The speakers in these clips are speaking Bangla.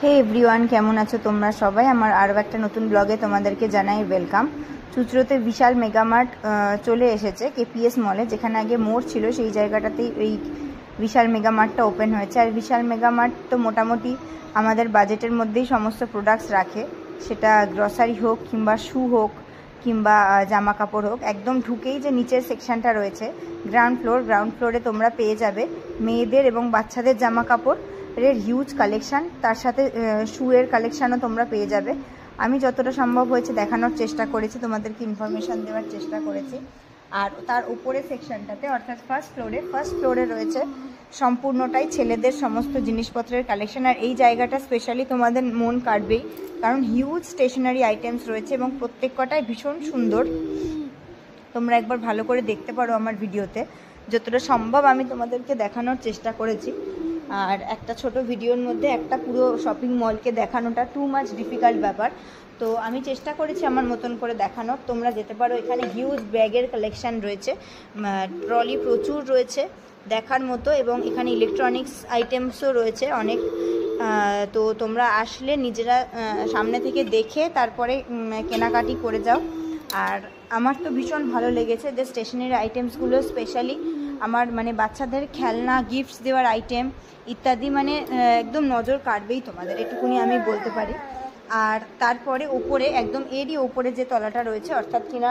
হে এভরিওয়ান, কেমন আছো তোমরা সবাই? আমার আরও একটা নতুন ব্লগে তোমাদেরকে জানাই ওয়েলকাম। চুঁচুড়োতে বিশাল মেগামার্ট চলে এসেছে কেপিএস মলে। যেখানে আগে মোড় ছিল সেই জায়গাটাতেই এই বিশাল মেগামার্টটা ওপেন হয়েছে। আর বিশাল মেগামার্ট তো মোটামুটি আমাদের বাজেটের মধ্যেই সমস্ত প্রোডাক্টস রাখে, সেটা গ্রসারি হোক কিংবা শু হোক কিংবা জামা কাপড় হোক। একদম ঢুকেই যে নিচের সেকশনটা রয়েছে গ্রাউন্ড ফ্লোরে তোমরা পেয়ে যাবে মেয়েদের এবং বাচ্চাদের জামা কাপড় এর হিউজ কালেকশান, তার সাথে শুয়ের কালেকশানও তোমরা পেয়ে যাবে। আমি যতটা সম্ভব হয়েছে দেখানোর চেষ্টা করেছি, তোমাদেরকে ইনফরমেশান দেওয়ার চেষ্টা করেছি। আর তার উপরে সেকশনটাতে অর্থাৎ ফার্স্ট ফ্লোরে রয়েছে সম্পূর্ণটাই ছেলেদের সমস্ত জিনিসপত্রের কালেকশান। আর এই জায়গাটা স্পেশালি তোমাদের মন কাটবেই, কারণ হিউজ স্টেশনারি আইটেমস রয়েছে এবং প্রত্যেক কটাই ভীষণ সুন্দর। তোমরা একবার ভালো করে দেখতে পারো আমার ভিডিওতে, যতটা সম্ভব আমি তোমাদেরকে দেখানোর চেষ্টা করেছি। আর একটা ছোট ভিডিওর মধ্যে একটা পুরো শপিং মলকে দেখানোটা টু মাচ ডিফিকাল্ট ব্যাপার, তো আমি চেষ্টা করেছি আমার মতন করে দেখানোর। তোমরা যেতে পারো, এখানে হিউজ ব্যাগের কালেকশান রয়েছে, ট্রলি প্রচুর রয়েছে দেখার মতো, এবং এখানে ইলেকট্রনিক্স আইটেমসও রয়েছে অনেক। তো তোমরা আসলে নিজেরা সামনে থেকে দেখে তারপরে কেনাকাটি করে যাও। আর আমার তো ভীষণ ভালো লেগেছে যে স্টেশনারি আইটেমসগুলো, স্পেশালি আমার বাচ্চাদের খেলনা, গিফটস দেওয়ার আইটেম ইত্যাদি, একদম নজর কাটবেই তোমাদের, এটুকুনি আমি বলতে পারি। আর তারপরে ওপরে একদম এরই ওপরে যে তলাটা রয়েছে অর্থাৎ কিনা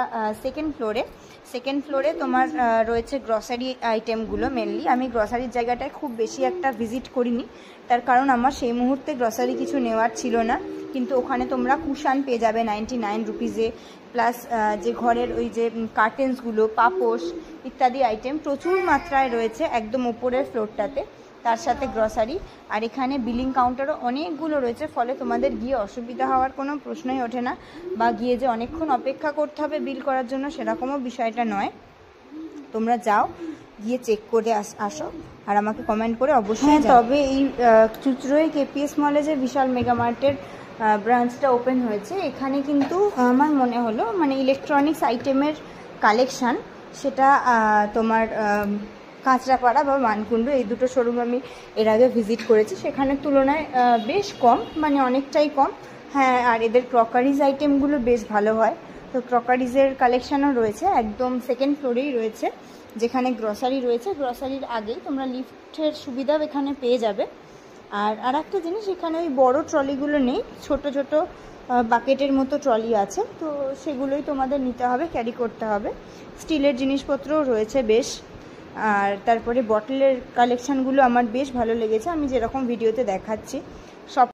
সেকেন্ড ফ্লোরে তোমার রয়েছে গ্রসারি আইটেমগুলো। মেনলি আমি গ্রসারির জায়গাটায় খুব বেশি একটা ভিজিট করিনি, তার কারণ আমার সেই মুহূর্তে গ্রসারি কিছু নেওয়ার ছিল না। কিন্তু ওখানে তোমরা কুশান পেয়ে যাবে 99 রুপিজে, প্লাস যে ঘরের ওই যে কার্টেন্সগুলো, পাপোশ ইত্যাদি আইটেম প্রচুর মাত্রায় রয়েছে একদম ওপরের ফ্লোরটাতে, তার সাথে গ্রসারি। আর এখানে বিলিং কাউন্টারও অনেকগুলো রয়েছে, ফলে তোমাদের গিয়ে অসুবিধা হওয়ার কোনো প্রশ্নই ওঠে না, বা গিয়ে যে অনেকক্ষণ অপেক্ষা করতে হবে বিল করার জন্য সেরকমও বিষয়টা নয়। তোমরা যাও, গিয়ে চেক করে আসো আর আমাকে কমেন্ট করে অবশ্যই। তবে এই চুঁচুড়োয় কেপিএস মলে যে বিশাল মেগামার্টের ব্রাঞ্চটা ওপেন হয়েছে, এখানে কিন্তু আমার মনে হলো ইলেকট্রনিক্স আইটেমের কালেকশান, সেটা তোমার কাঁচরাপাড়া বা মানকুণ্ডু এই দুটো শোরুম আমি এর আগে ভিজিট করেছি, সেখানের তুলনায় বেশ কম, অনেকটাই কম। হ্যাঁ, আর এদের ক্রকারিজ আইটেমগুলো বেশ ভালো হয়, তো ক্রকারিজের কালেকশানও রয়েছে একদম সেকেন্ড ফ্লোরেই রয়েছে, যেখানে গ্রসারি রয়েছে। গ্রসারির আগেই তোমরা লিফটের সুবিধাও এখানে পেয়ে যাবে। আর একটা জিনিস, এখানে ওই বড় ট্রলিগুলো নেই, ছোট ছোট বাকেটের মতো ট্রলি আছে, তো সেগুলোই তোমাদের নিতে হবে, ক্যারি করতে হবে। স্টিলের জিনিসপত্রও রয়েছে বেশ। আর তারপরে বটলের কালেকশানগুলো আমার বেশ ভালো লেগেছে, আমি যেরকম ভিডিওতে দেখাচ্ছি সব